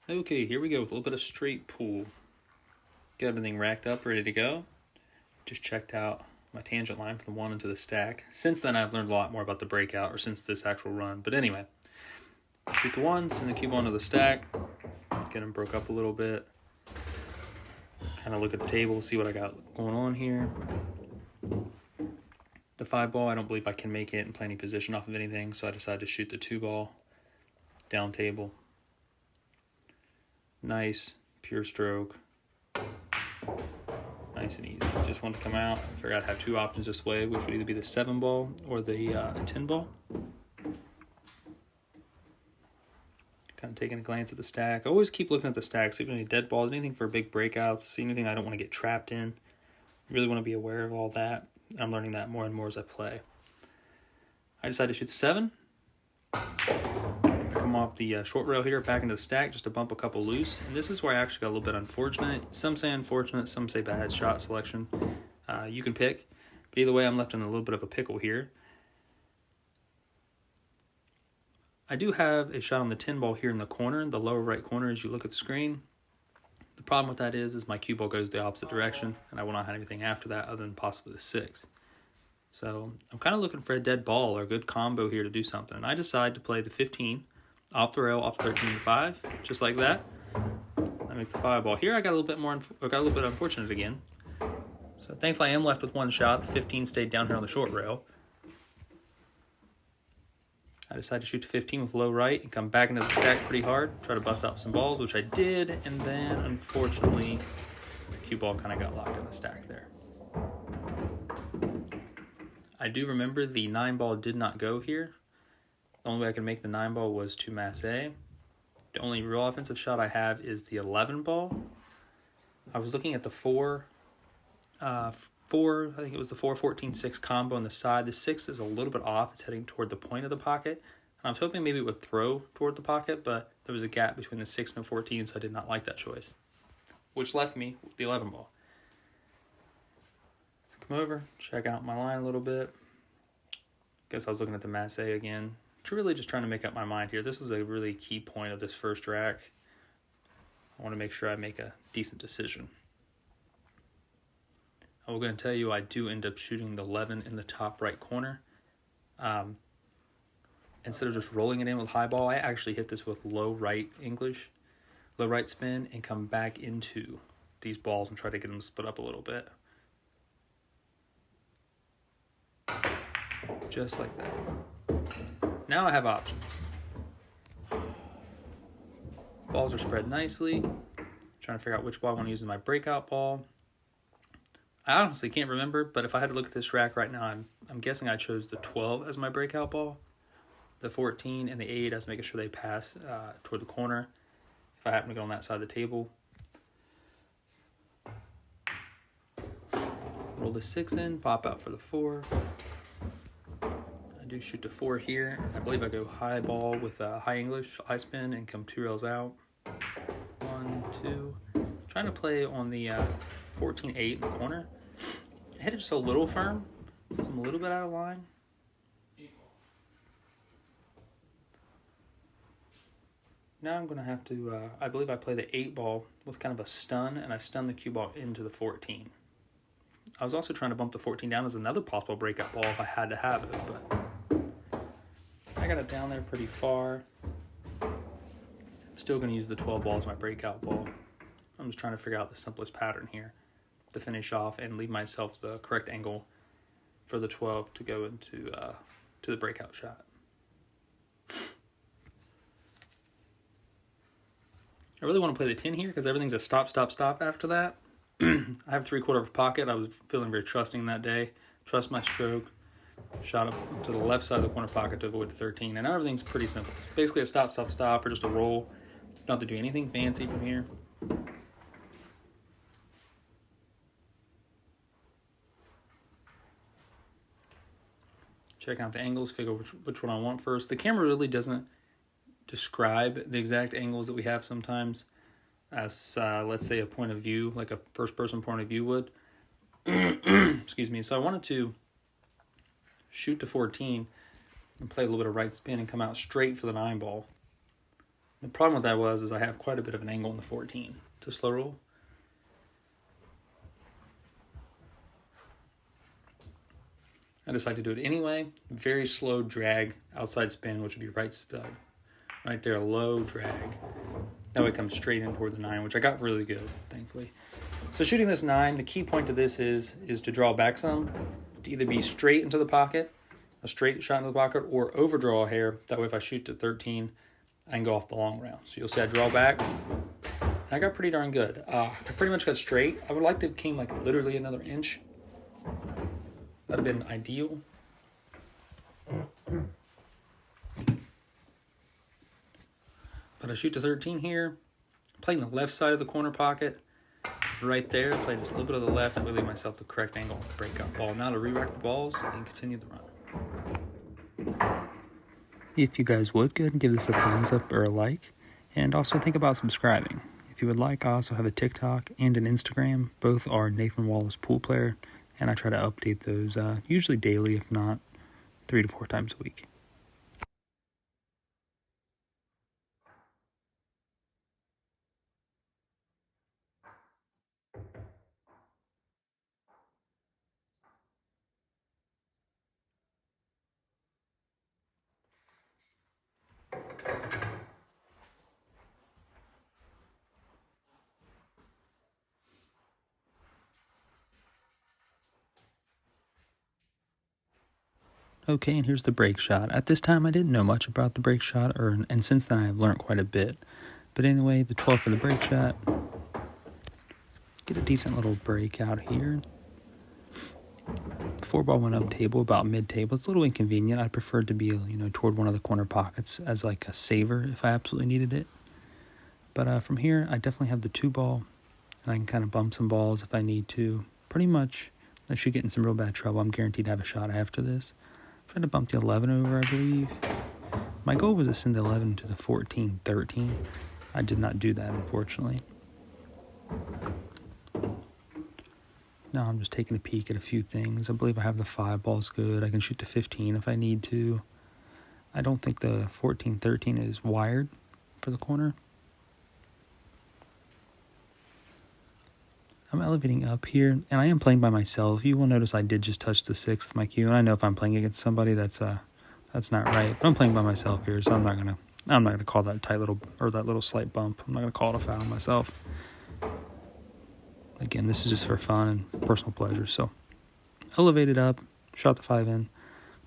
Okay, here we go with a little bit of straight pool. Got everything racked up, ready to go. Just checked out my tangent line from the one into the stack. Since then, I've learned a lot more about the breakout, or since this actual run. But anyway, shoot the one, send the cube onto the stack, get them broke up a little bit. Kind of look at the table, see what I got going on here. The 5-ball, I don't believe I can make it in play any position off of anything, so I decided to shoot the 2-ball down table. Nice, pure stroke. Nice and easy. Just wanted to come out. I figured I'd have two options this way, which would either be the 7-ball or the 10-ball. Kind of taking a glance at the stack. I always keep looking at the stack, see if there's any dead balls, anything for big breakouts, see anything I don't want to get trapped in. Really want to be aware of all that. I'm learning that more and more as I play. I decided to shoot the 7. I come off the short rail here, back into the stack just to bump a couple loose. And this is where I actually got a little bit unfortunate. Some say unfortunate, some say bad shot selection. You can pick. But either way, I'm left in a little bit of a pickle here. I do have a shot on the 10-ball here in the corner, the lower right corner as you look at the screen. The problem with that is my cue ball goes the opposite direction, and I will not have anything after that other than possibly the 6. So I'm kind of looking for a dead ball or a good combo here to do something. And I decide to play the 15 off the rail, off 13 and 5, just like that. I make the 5-ball here. I got a little bit unfortunate again. So thankfully I am left with one shot. The 15 stayed down here on the short rail. I decided to shoot the 15 with low right and come back into the stack pretty hard, try to bust out some balls, which I did, and then unfortunately the cue ball kind of got locked in the stack there. I do remember the 9-ball did not go here. The only way I could make the 9-ball was to masse. The only real offensive shot I have is the 11-ball. I was looking at the 4, I think it was the 4-14-6 combo on the side. The 6 is a little bit off. It's heading toward the point of the pocket. And I was hoping maybe it would throw toward the pocket, but there was a gap between the 6 and the 14, so I did not like that choice, which left me with the 11-ball. So come over, check out my line a little bit. Guess I was looking at the masse again. Really just trying to make up my mind here. This is a really key point of this first rack. I want to make sure I make a decent decision. I'm going to tell you I do end up shooting the 11 in the top right corner. Instead of just rolling it in with high ball, I actually hit this with low right spin, and come back into these balls and try to get them split up a little bit. Just like that. Now I have options. Balls are spread nicely. Trying to figure out which ball I want to use as my breakout ball. I honestly can't remember, but if I had to look at this rack right now, I'm guessing I chose the 12 as my breakout ball, the 14 and the 8 as making sure they pass toward the corner if I happen to go on that side of the table. Roll the 6 in, pop out for the 4. I do shoot the 4 here. I believe I go high ball with high English, high spin, and come 2 rails out. 1, 2. Trying to play on the 14-8 in the corner. I hit it just a little firm, so I'm a little bit out of line. Now I'm going to have to, I believe I play the 8-ball with kind of a stun, and I stun the cue ball into the 14. I was also trying to bump the 14 down as another possible breakout ball if I had to have it, but I got it down there pretty far. I'm still going to use the 12 ball as my breakout ball. I'm just trying to figure out the simplest pattern here to finish off and leave myself the correct angle for the 12 to go into to the breakout shot. I really want to play the 10 here because everything's a stop, stop, stop after that. I have 3/4 of a pocket. I was feeling very trusting that day. Trust my stroke. Shot up to the left side of the corner pocket to avoid the 13. And now everything's pretty simple. It's basically a stop, stop, stop, or just a roll. Don't have to do anything fancy from here. Check out the angles, figure which one I want first. The camera really doesn't describe the exact angles that we have sometimes as, let's say, a point of view, like a first-person point of view would. Excuse me. So I wanted to shoot to 14 and play a little bit of right spin and come out straight for the 9-ball. The problem with that is I have quite a bit of an angle in the 14 to slow roll. I decided to do it anyway. Very slow drag, outside spin, which would be right stud. Right there, low drag. That way it comes straight in toward the 9, which I got really good, thankfully. So shooting this 9, the key point to this is to draw back some, to either be straight into the pocket, a straight shot into the pocket, or overdraw a hair. That way if I shoot to 13, I can go off the long round. So you'll see I draw back, and I got pretty darn good. I pretty much got straight. I would like to have came like literally another inch. That'd have been ideal. But I shoot to 13 here, playing the left side of the corner pocket, right there, play just a little bit of the left, and really myself the correct angle to break up ball. Now to re-rack the balls and continue the run. If you guys would, go ahead and give this a thumbs up or a like, and also think about subscribing. If you would like, I also have a TikTok and an Instagram. Both are NathanWallacePoolPlayer, and I try to update those usually daily, if not 3 to 4 times a week. Okay, and here's the break shot. At this time, I didn't know much about the break shot, and since then I've learned quite a bit. But anyway, the 12 for the break shot. Get a decent little break out here. The 4-ball went up table, about mid-table. It's a little inconvenient. I prefer to be, toward one of the corner pockets as like a saver if I absolutely needed it. But from here, I definitely have the 2-ball, and I can kind of bump some balls if I need to. Pretty much, I should get in some real bad trouble. I'm guaranteed to have a shot after this. Trying to bump the 11 over, I believe. My goal was to send the 11 to the 14, 13. I did not do that, unfortunately. Now I'm just taking a peek at a few things. I believe I have the 5 balls good. I can shoot the 15 if I need to. I don't think the 14, 13 is wired for the corner. I'm elevating up here, and I am playing by myself. You will notice I did just touch the 6th with my cue, and I know if I'm playing against somebody, that's not right. But I'm playing by myself here, so I'm not gonna call that tight little or that little slight bump. I'm not gonna call it a foul myself. Again, this is just for fun and personal pleasure. So, elevated up, shot the 5 in.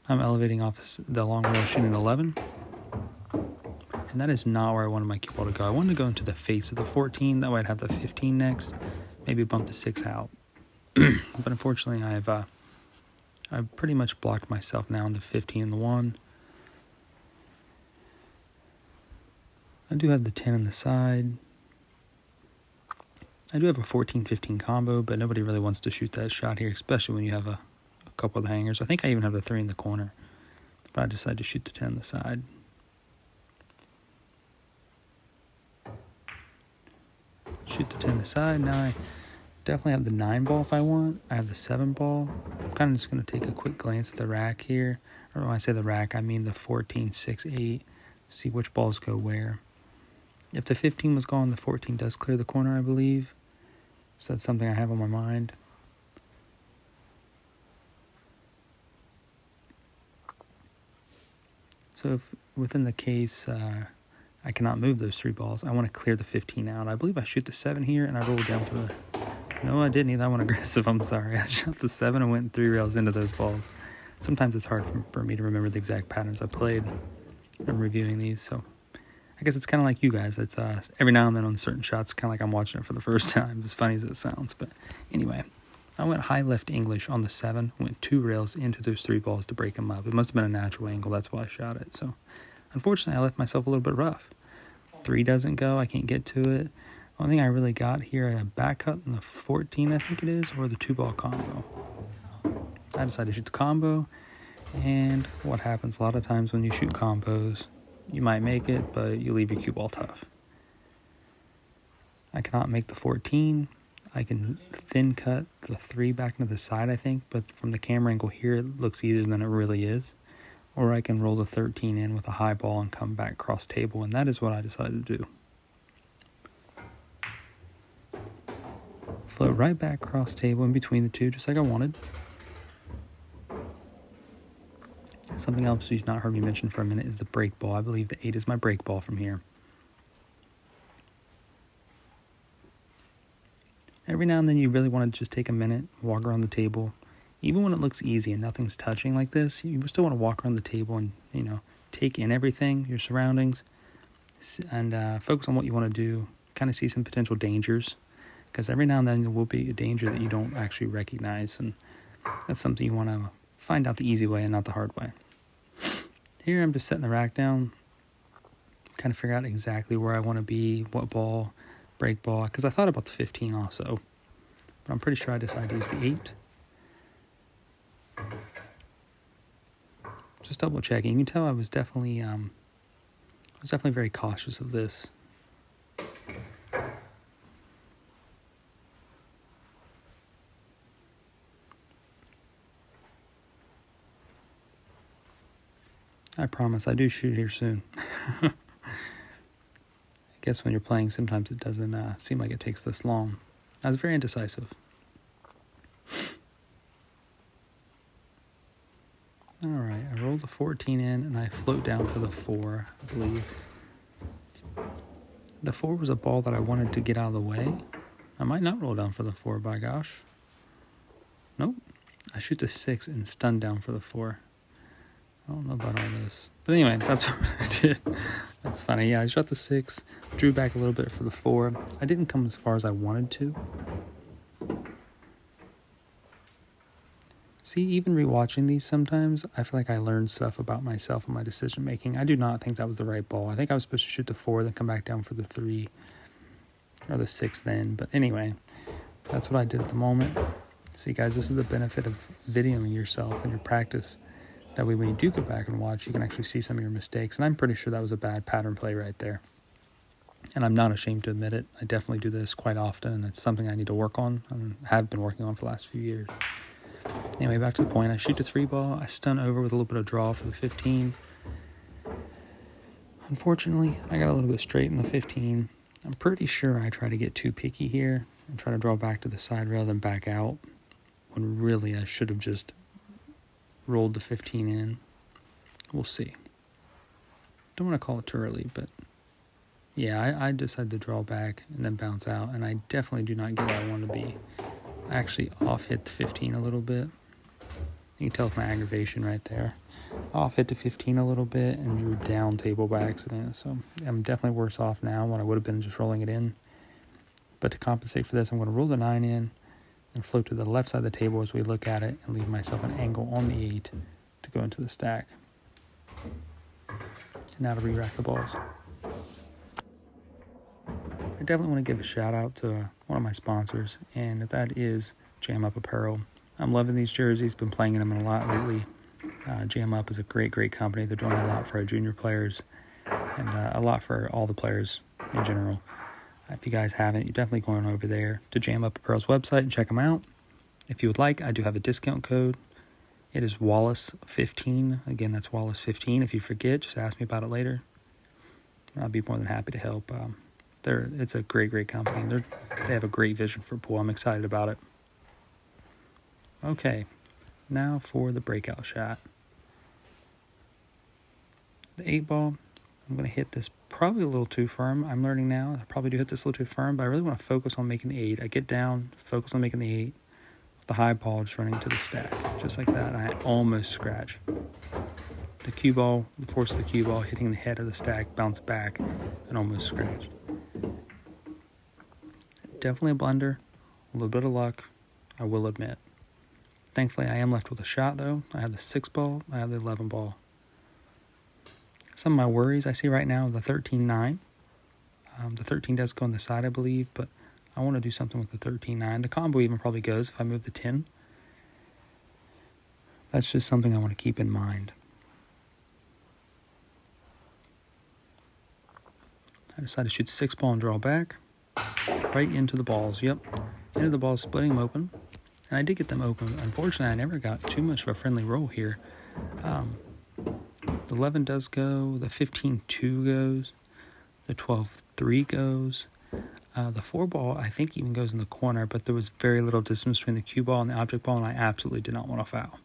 I'm elevating off the long rail, shooting the 11. And that is not where I wanted my cue ball to go. I wanted to go into the face of the 14. That way I'd have the 15 next. Maybe bump the 6 out. But unfortunately, I've pretty much blocked myself now in the 15 and the 1. I do have the 10 on the side. I do have a 14-15 combo, but nobody really wants to shoot that shot here, especially when you have a couple of the hangers. I think I even have the 3 in the corner, but I decided to shoot the 10 on the side. Shoot the 10 on the side. Now I definitely have the 9 ball if I want. I have the 7 ball. I'm kind of just going to take a quick glance at the rack here. Or when I say the rack, I mean the 14, 6, 8. See which balls go where. If the 15 was gone, the 14 does clear the corner, I believe. So that's something I have on my mind. So if within the case I cannot move those 3 balls, I want to clear the 15 out. I believe I shoot the 7 here and I roll down for the... No, I didn't either. I went aggressive. I'm sorry. I shot the 7 and went 3 rails into those balls. Sometimes it's hard for me to remember the exact patterns I played. I'm reviewing these, so... I guess it's kind of like you guys. It's every now and then on certain shots, kind of like I'm watching it for the first time, as funny as it sounds. But anyway, I went high left English on the 7, went 2 rails into those 3 balls to break them up. It must have been a natural angle. That's why I shot it. So unfortunately, I left myself a little bit rough. 3 doesn't go. I can't get to it. The only thing I really got here, I got back cut in the 14, I think it is, or the 2-ball combo. I decided to shoot the combo. And what happens a lot of times when you shoot combos, you might make it, but you leave your cue ball tough. I cannot make the 14. I can thin cut the 3 back into the side, I think, but from the camera angle here, it looks easier than it really is. or I can roll the 13 in with a high ball and come back cross table, and that is what I decided to do. Float right back cross table in between the two, just like I wanted. Something else you've not heard me mention for a minute is the break ball. I believe the 8 is my break ball from here. Every now and then you really want to just take a minute, walk around the table. Even when it looks easy and nothing's touching like this, you still want to walk around the table and, take in everything, your surroundings, and focus on what you want to do. Kind of see some potential dangers, because every now and then there will be a danger that you don't actually recognize, and that's something you want to find out the easy way and not the hard way. Here I'm just setting the rack down, kind of figure out exactly where I want to be, what ball, break ball, because I thought about the 15 also, but I'm pretty sure I decided to use the 8. Just double checking. You can tell I was definitely very cautious of this. I promise I do shoot here soon. I guess when you're playing, sometimes it doesn't seem like it takes this long. I was very indecisive. Alright, I rolled the 14 in and I float down for the 4, I believe. The 4 was a ball that I wanted to get out of the way. I might not roll down for the 4, by gosh. Nope. I shoot the 6 and stun down for the 4. I don't know about all this. But anyway, that's what I did. That's funny. Yeah, I shot the 6, drew back a little bit for the 4. I didn't come as far as I wanted to. See, even rewatching these sometimes, I feel like I learned stuff about myself and my decision making. I do not think that was the right ball. I think I was supposed to shoot the 4, then come back down for the 3, or the 6 then. But anyway, that's what I did at the moment. See, guys, this is the benefit of videoing yourself and your practice. That way, when you do go back and watch, you can actually see some of your mistakes. And I'm pretty sure that was a bad pattern play right there. And I'm not ashamed to admit it. I definitely do this quite often, and it's something I need to work on and have been working on for the last few years. Anyway, back to the point. I shoot the 3 ball. I stun over with a little bit of draw for the 15. Unfortunately, I got a little bit straight in the 15. I'm pretty sure I try to get too picky here and try to draw back to the side rail, then back out, when really I should have just rolled the 15 in. We'll see. Don't want to call it too early, but yeah, I decided to draw back and then bounce out, and I definitely do not get where I want to be. I actually off-hit the 15 a little bit. You can tell with my aggravation right there. Off-hit the 15 a little bit and drew down table by accident, so I'm definitely worse off now than I would have been just rolling it in. But to compensate for this, I'm going to roll the 9 in and float to the left side of the table as we look at it and leave myself an angle on the 8 to go into the stack. And now to re-rack the balls. I definitely want to give a shout out to one of my sponsors, and that is JamUp Apparel. I'm loving these jerseys, been playing in them a lot lately. JamUp is a great company. They're doing a lot for our junior players and a lot for all the players in general. If you guys haven't, you're definitely going over there to JamUp Apparel's website and check them out. If you would like, I do have a discount code. It is Wallace15. Again, that's Wallace15. If you forget, just ask me about it later. I'll be more than happy to help. It's a great company. They have a great vision for pool. I'm excited about it. Okay, now for the breakout shot. The 8 ball, I'm going to hit this probably a little too firm. I'm learning now. I probably do hit this a little too firm, but I really want to focus on making the 8. I get down, focus on making the 8. The high ball just running to the stack, just like that. And I almost scratch. The cue ball, the force of the cue ball hitting the head of the stack, bounced back, and almost scratched. Definitely a blunder, a little bit of luck, I will admit. Thankfully, I am left with a shot, though. I have the 6 ball, I have the 11 ball. Some of my worries I see right now are the 13-9. The 13 does go on the side, I believe, but I want to do something with the 13-9. The combo even probably goes if I move the 10. That's just something I want to keep in mind. I decided to shoot the 6 ball and draw back. Right into the balls, yep. Into the balls, splitting them open. And I did get them open. Unfortunately, I never got too much of a friendly roll here. The 11 does go, the 15-2 goes, the 12-3 goes. The 4 ball, I think, even goes in the corner, but there was very little distance between the cue ball and the object ball, and I absolutely did not want to foul.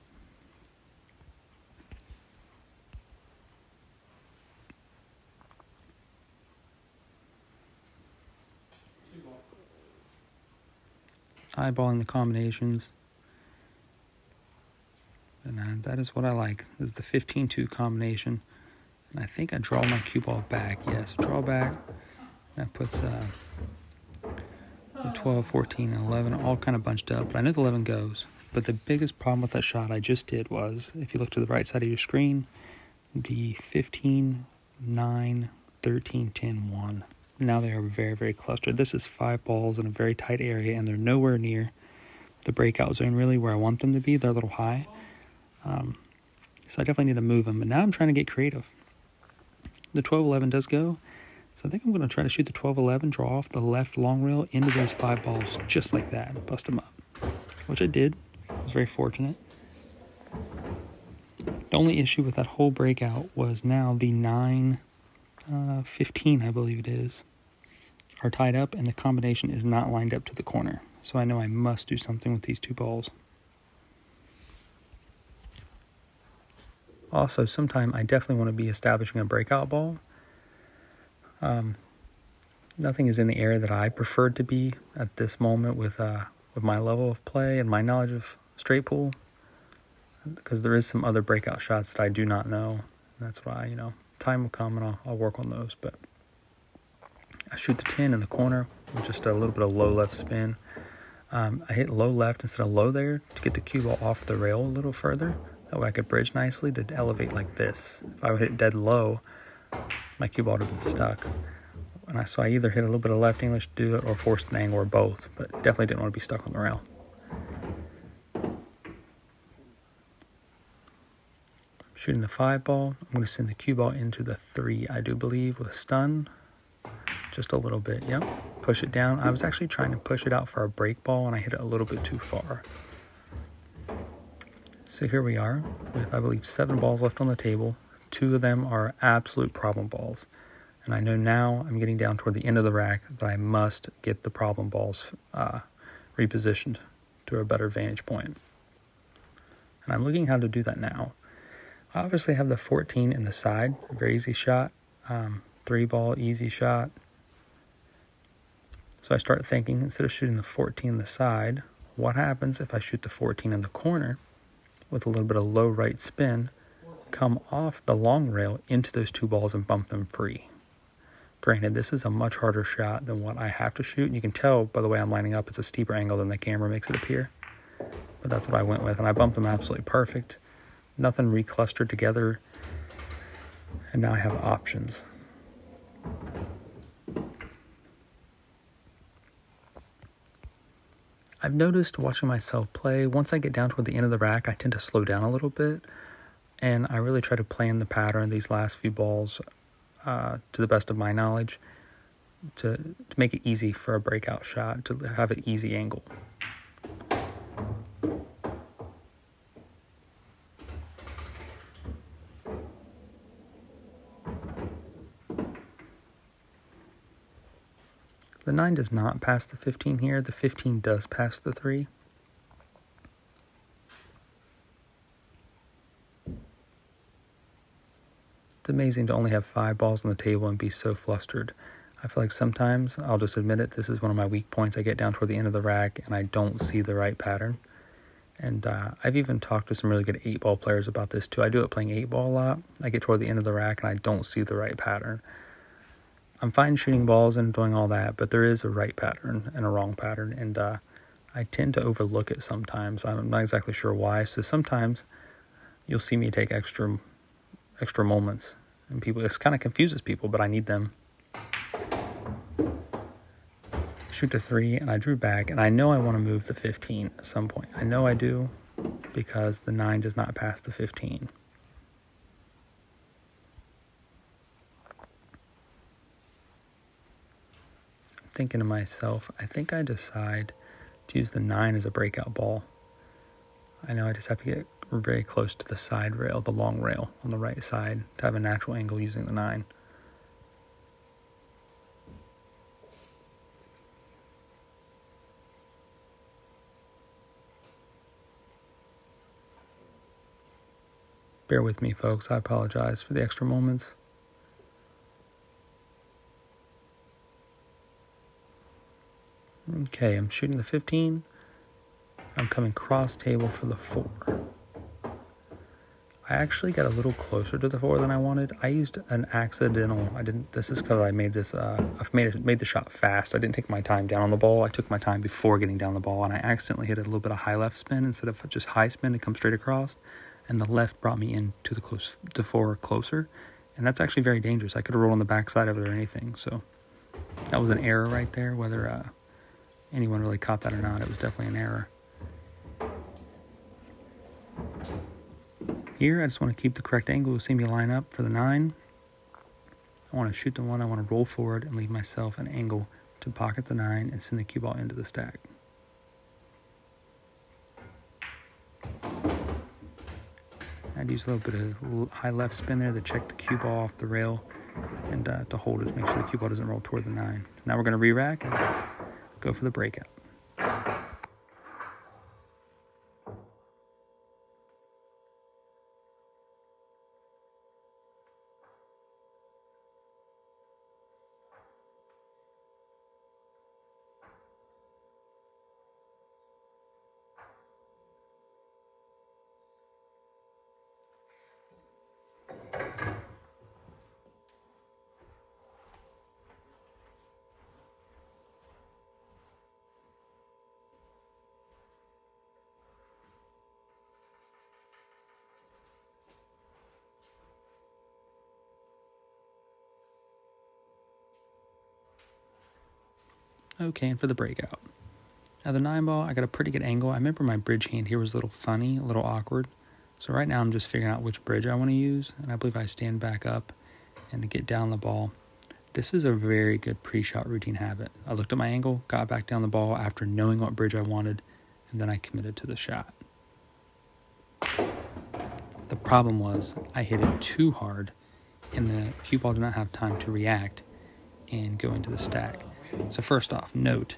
Eyeballing the combinations. And that is what I like, is the 15-2 combination. And I think I draw my cue ball back. Yes, draw back. That puts the 12, 14, and 11 all kind of bunched up. But I know the 11 goes. But the biggest problem with that shot I just did was, if you look to the right side of your screen, the 15, 9, 13, 10, 1. Now they are very, very clustered. This is 5 balls in a very tight area, and they're nowhere near the breakout zone really where I want them to be. They're a little high. So I definitely need to move them. But now I'm trying to get creative. The 12-11 does go. So I think I'm going to try to shoot the 12-11, draw off the left long rail into those 5 balls just like that and bust them up, which I did. I was very fortunate. The only issue with that whole breakout was now the 9, 15, I believe it is, are tied up, and the combination is not lined up to the corner. So I know I must do something with these 2 balls. Also, sometime I definitely want to be establishing a breakout ball. Nothing is in the area that I prefer to be at this moment with my level of play and my knowledge of straight pool, because there is some other breakout shots that I do not know. That's why, time will come and I'll work on those. But I shoot the 10 in the corner with just a little bit of low left spin. I hit low left instead of low there to get the cue ball off the rail a little further. That way I could bridge nicely to elevate like this. If I would hit dead low, my cue ball would have been stuck. And so I either hit a little bit of left English to do it or forced an angle or both, but definitely didn't want to be stuck on the rail. Shooting the 5 ball, I'm going to send the cue ball into the 3, I do believe, with a stun. Just a little bit, yep. Push it down. I was actually trying to push it out for a break ball, and I hit it a little bit too far. So here we are with, I believe, 7 balls left on the table. 2 of them are absolute problem balls. And I know now I'm getting down toward the end of the rack that I must get the problem balls repositioned to a better vantage point. And I'm looking how to do that now. I obviously have the 14 in the side, a very easy shot. 3 ball, easy shot. So I start thinking, instead of shooting the 14 in the side, what happens if I shoot the 14 in the corner with a little bit of low right spin, come off the long rail into those 2 balls and bump them free? Granted, this is a much harder shot than what I have to shoot. And you can tell by the way I'm lining up, it's a steeper angle than the camera makes it appear. But that's what I went with, and I bumped them absolutely perfect. Nothing reclustered together. And now I have options. I've noticed watching myself play, once I get down toward the end of the rack, I tend to slow down a little bit. And I really try to plan the pattern, these last few balls, to the best of my knowledge, to make it easy for a breakout shot, to have an easy angle. The 9 does not pass the 15 here. The 15 does pass the 3. It's amazing to only have 5 balls on the table and be so flustered. I feel like sometimes, I'll just admit it, this is one of my weak points. I get down toward the end of the rack and I don't see the right pattern. And I've even talked to some really good 8-ball players about this too. I do it playing 8-ball a lot. I get toward the end of the rack and I don't see the right pattern. I'm fine shooting balls and doing all that, but there is a right pattern and a wrong pattern, and I tend to overlook it sometimes. I'm not exactly sure why. So sometimes you'll see me take extra moments, and it kind of confuses people, but I need them. Shoot the 3, and I drew back, and I know I want to move the 15 at some point. I know I do, because the 9 does not pass the 15. Thinking to myself, I think I decide to use the 9 as a breakout ball. I know I just have to get We're very close to the side rail, the long rail on the right side, to have a natural angle using the 9. Bear with me, folks. I apologize for the extra moments. Okay, I'm shooting the 15. I'm coming cross table for the 4. I actually got a little closer to the 4 than I wanted. I used an accidental. This is because I made this. I've made the shot fast. I didn't take my time down on the ball. I took my time before getting down the ball, and I accidentally hit a little bit of high left spin instead of just high spin to come straight across. And the left brought me into the 4 closer, and that's actually very dangerous. I could have rolled on the backside of it or anything. So that was an error right there. Whether anyone really caught that or not, it was definitely an error. Here, I just want to keep the correct angle. You'll see me line up for the 9. I want to shoot the 1. I want to roll forward and leave myself an angle to pocket the 9 and send the cue ball into the stack. I'd use a little bit of high left spin there to check the cue ball off the rail and to hold it to make sure the cue ball doesn't roll toward the 9. Now we're going to re-rack and go for the breakout. Okay, and for the breakout. Now the 9 ball, I got a pretty good angle. I remember my bridge hand here was a little funny, a little awkward. So right now I'm just figuring out which bridge I want to use. And I believe I stand back up and to get down the ball. This is a very good pre-shot routine habit. I looked at my angle, got back down the ball after knowing what bridge I wanted, and then I committed to the shot. The problem was I hit it too hard and the cue ball did not have time to react and go into the stack. So first off, note,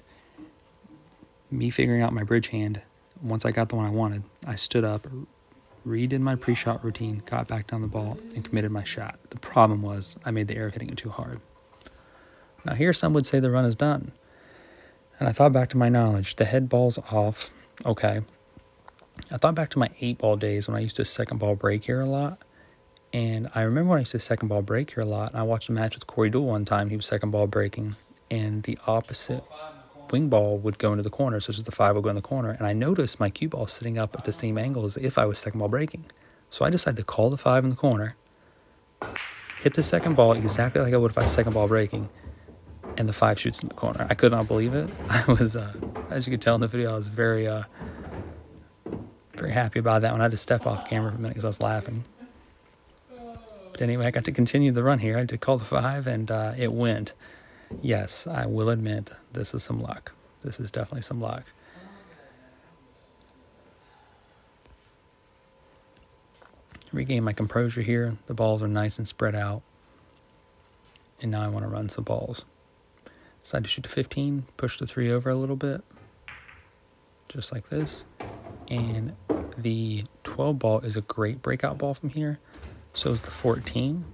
me figuring out my bridge hand, once I got the one I wanted, I stood up, redid my pre-shot routine, got back down the ball, and committed my shot. The problem was I made the error of hitting it too hard. Now here some would say the run is done. And I thought back to my knowledge. The head ball's off. Okay. I thought back to my 8-ball days when I used to second ball break here a lot. And I remember when I used to second ball break here a lot, and I watched a match with Corey Deuel one time. He was second ball breaking, and the opposite wing ball would go into the corner, such as the 5 would go in the corner. And I noticed my cue ball sitting up at the same angle as if I was second ball breaking. So I decided to call the 5 in the corner, hit the second ball exactly like I would if I was second ball breaking, and the 5 shoots in the corner. I could not believe it. I was, as you could tell in the video, I was very happy about that one. I had to step off camera for a minute because I was laughing. But anyway, I got to continue the run here. I had to call the 5, and it went. Yes, I will admit, this is some luck. This is definitely some luck. Regain my composure here. The balls are nice and spread out. And now I want to run some balls. Decide to shoot the 15, push the 3 over a little bit. Just like this. And the 12 ball is a great breakout ball from here. So is the 14.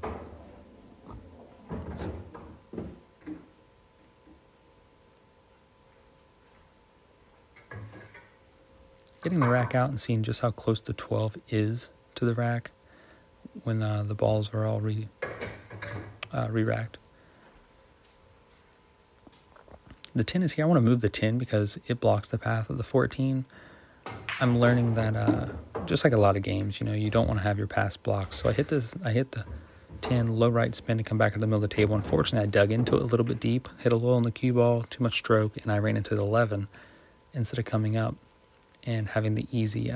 Getting the rack out and seeing just how close the 12 is to the rack when the balls are all re-racked. The 10 is here. I want to move the 10 because it blocks the path of the 14. I'm learning that just like a lot of games, you don't want to have your pass blocked. So I hit the 10, low right spin to come back into the middle of the table. Unfortunately, I dug into it a little bit deep, hit a low on the cue ball, too much stroke, and I ran into the 11 instead of coming up and having the easy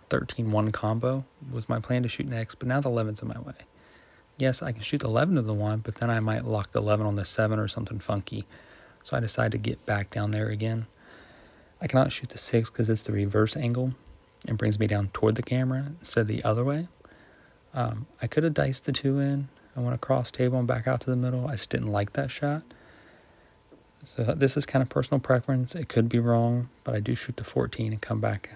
13-1 combo was my plan to shoot next, but now the 11's in my way. Yes, I can shoot the 11 to the 1, but then I might lock the 11 on the 7 or something funky. So I decided to get back down there again. I cannot shoot the 6 because it's the reverse angle. and brings me down toward the camera instead of the other way. I could have diced the 2 in. I went across table and back out to the middle. I just didn't like that shot. So this is kind of personal preference. It could be wrong, but I do shoot the 14 and come back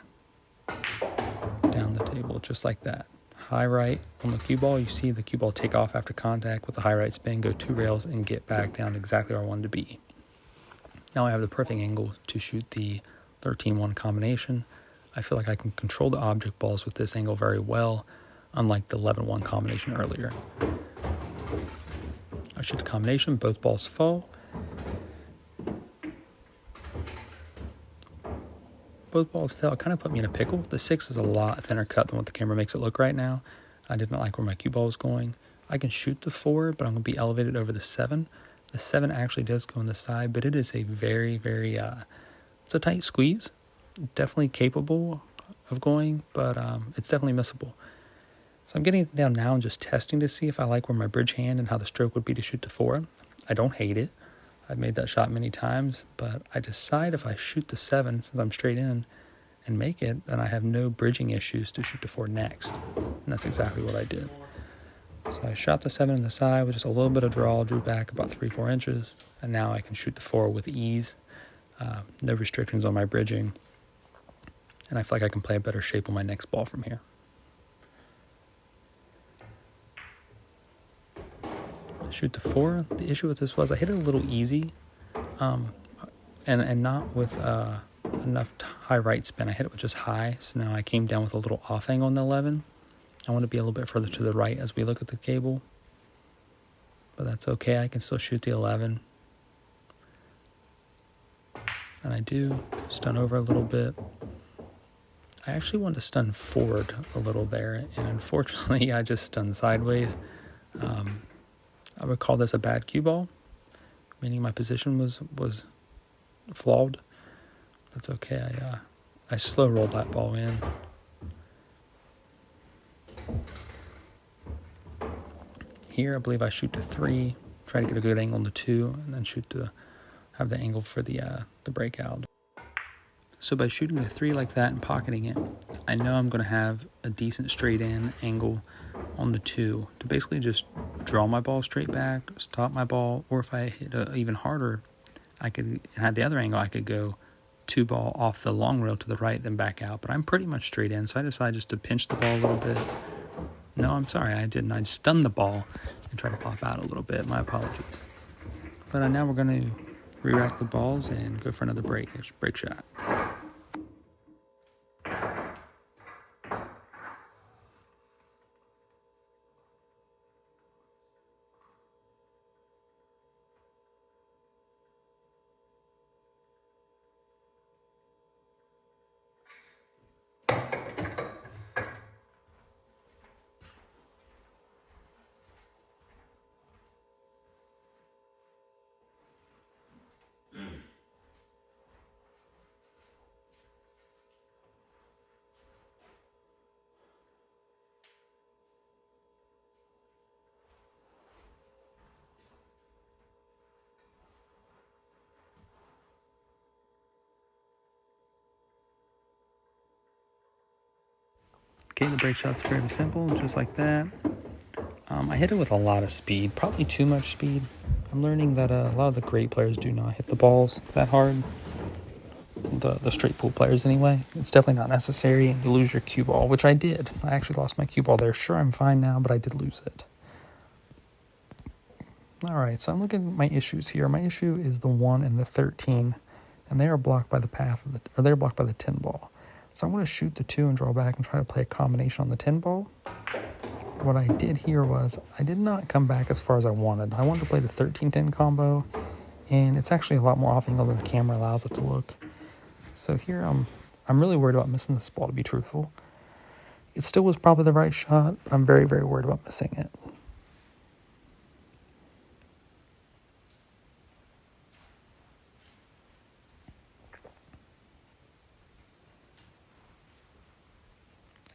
down the table just like that. High right on the cue ball. You see the cue ball take off after contact with the high right spin, go 2 rails, and get back down exactly where I wanted to be. Now I have the perfect angle to shoot the 13-1 combination. I feel like I can control the object balls with this angle very well, unlike the 11-1 combination earlier. I shoot the combination, both balls fall. Both balls fell. It kind of put me in a pickle. The 6 is a lot thinner cut than what the camera makes it look right now. I did not like where my cue ball was going. I can shoot the 4, but I'm going to be elevated over the 7. The 7 actually does go on the side, but it is a very, very, it's a tight squeeze. Definitely capable of going, but it's definitely missable. So I'm getting it down now and just testing to see if I like where my bridge hand and how the stroke would be to shoot the 4. I don't hate it. I've made that shot many times, but I decide if I shoot the 7, since I'm straight in, and make it, then I have no bridging issues to shoot the 4 next. And that's exactly what I did. So I shot the 7 in the side with just a little bit of draw, drew back about 3-4 inches, and now I can shoot the 4 with ease. No restrictions on my bridging. And I feel like I can play a better shape on my next ball from here. Shoot the 4. The issue with this was I hit it a little easy, and not with enough high right spin. I hit it with just high, so now I came down with a little off angle on the 11. I want to be a little bit further to the right as we look at the cable, but that's okay. I can still shoot the 11, and I do stun over a little bit. I actually wanted to stun forward a little there, and unfortunately I just stunned sideways. I would call this a bad cue ball, meaning my position was flawed. That's okay. I slow rolled that ball in. Here, I believe I shoot to 3, try to get a good angle on the 2, and then have the angle for the breakout. So by shooting the 3 like that and pocketing it, I know I'm going to have a decent straight in angle on the 2 to basically just draw my ball straight back, stop my ball, or if I hit even harder, I could have the other angle. I could go 2 ball off the long rail to the right, then back out. But I'm pretty much straight in, so I decided just to pinch the ball a little bit. No, I'm sorry, I didn't. I stunned the ball and tried to pop out a little bit. My apologies. But now we're going to re-rack the balls and go for another break shot. Okay, the break shot's fairly simple, just like that. I hit it with a lot of speed, probably too much speed. I'm learning that a lot of the great players do not hit the balls that hard. The straight pool players anyway. It's definitely not necessary. You lose your cue ball, which I did. I actually lost my cue ball there. Sure, I'm fine now, but I did lose it. Alright, so I'm looking at my issues here. My issue is the 1 and the 13, and they are blocked by the they're blocked by the 10 ball. So I'm going to shoot the 2 and draw back and try to play a combination on the 10 ball. What I did here was I did not come back as far as I wanted. I wanted to play the 13-10 combo, and it's actually a lot more off angle than the camera allows it to look. So here I'm really worried about missing this ball, to be truthful. It still was probably the right shot, but I'm very, very worried about missing it.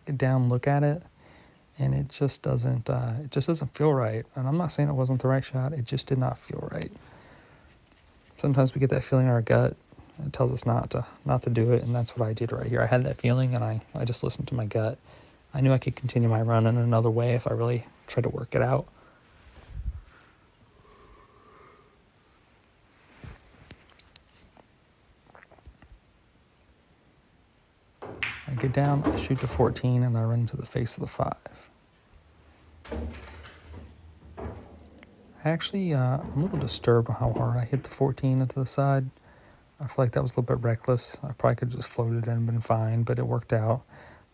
Take a down look at it, and it just doesn't feel right. And I'm not saying it wasn't the right shot, it just did not feel right. Sometimes we get that feeling in our gut It tells us not to do it, and that's what I did right here. I had that feeling, and I just listened to my gut. I knew I could continue my run in another way if I really tried to work it out. I get down, I shoot to 14, and I run into the face of the 5. Actually, I'm a little disturbed by how hard I hit the 14 into the side. I feel like that was a little bit reckless. I probably could have just floated it and been fine, but it worked out.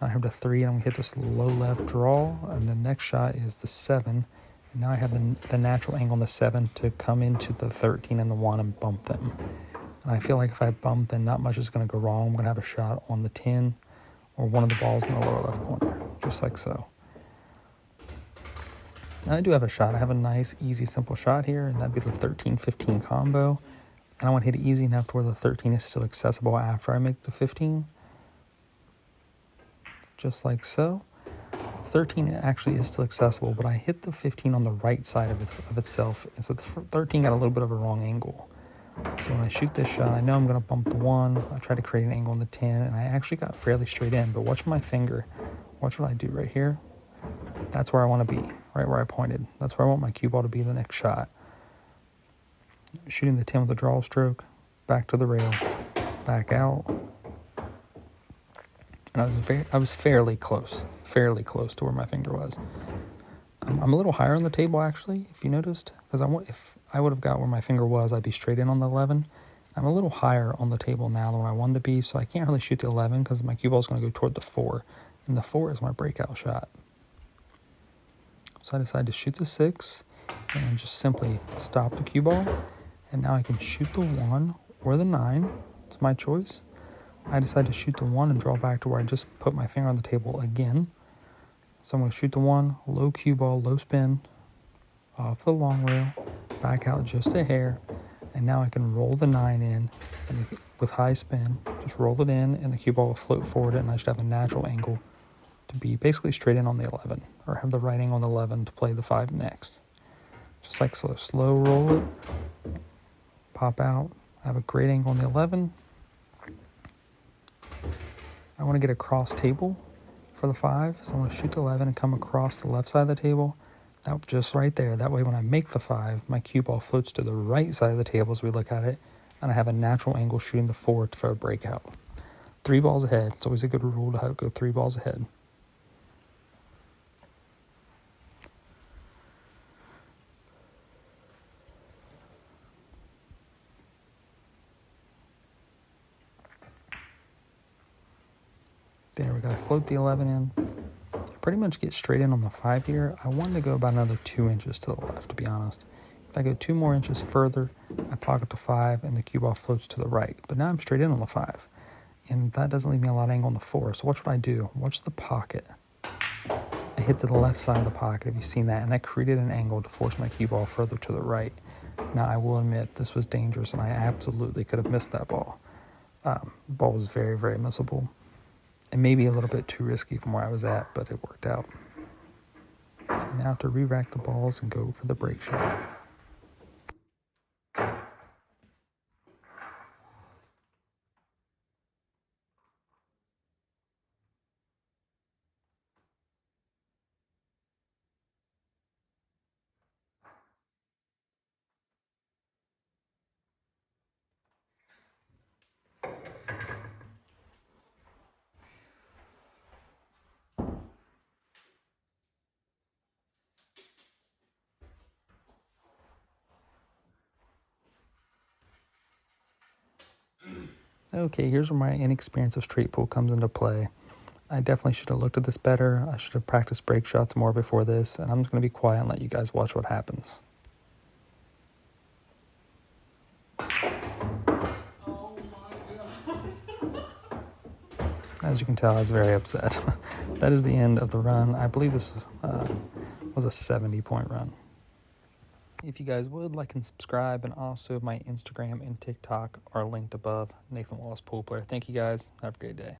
Now I have the 3, and I'm going to hit this low left draw, and the next shot is the 7. And now I have the natural angle on the 7 to come into the 13 and the 1 and bump them. And I feel like if I bump, then not much is going to go wrong. I'm going to have a shot on the 10 or one of the balls in the lower left corner, just like so. And I do have a shot. I have a nice, easy, simple shot here, and that'd be the 13-15 combo. And I want to hit it easy enough to where the 13 is still accessible after I make the 15. Just like so. 13 actually is still accessible, but I hit the 15 on the right side of itself, and so the 13 got a little bit of a wrong angle. So when I shoot this shot, I know I'm going to bump the 1. I try to create an angle on the 10, and I actually got fairly straight in, but watch my finger. Watch what I do right here. That's where I want to be, right where I pointed. That's where I want my cue ball to be the next shot. Shooting the 10 with a draw stroke, back to the rail, back out. And I was fairly close to where my finger was. I'm a little higher on the table, actually, if you noticed, because if I would have got where my finger was, I'd be straight in on the 11. I'm a little higher on the table now than I wanted to be, so I can't really shoot the 11 because my cue ball is going to go toward the 4, and the 4 is my breakout shot. So I decided to shoot the 6 and just simply stop the cue ball, and now I can shoot the 1 or the 9. It's my choice. I decided to shoot the 1 and draw back to where I just put my finger on the table again. So I'm going to shoot the 1, low cue ball, low spin, off the long rail, back out just a hair, and now I can roll the 9 in and with high spin, just roll it in, and the cue ball will float forward, and I should have a natural angle to be basically straight in on the 11, or have the right angle on the 11 to play the 5 next. Just like so, slow roll it, pop out, I have a great angle on the 11. I want to get a cross table for the 5, so I'm going to shoot the 11 and come across the left side of the table. That just right there. That way when I make the 5, my cue ball floats to the right side of the table as we look at it, and I have a natural angle shooting the 4 for a breakout. 3 balls ahead. It's always a good rule to have it go 3 balls ahead. There we go. I float the 11 in. I pretty much get straight in on the 5 here. I wanted to go about another 2 inches to the left, to be honest. If I go 2 more inches further, I pocket the 5 and the cue ball floats to the right. But now I'm straight in on the 5. And that doesn't leave me a lot of angle on the 4. So watch what I do. Watch the pocket. I hit to the left side of the pocket, if you've seen that. And that created an angle to force my cue ball further to the right. Now, I will admit, this was dangerous, and I absolutely could have missed that ball. Ball was very, very missable. And maybe a little bit too risky from where I was at, but it worked out. And now to re-rack the balls and go for the break shot. Okay, here's where my inexperience of straight pull comes into play. I definitely should have looked at this better. I should have practiced break shots more before this, and I'm just going to be quiet and let you guys watch what happens. Oh my God. As you can tell, I was very upset. That is the end of the run. I believe this was a 70-point run. If you guys would, like and subscribe, and also my Instagram and TikTok are linked above. NathanWallacePoolPlayer. Thank you guys. Have a great day.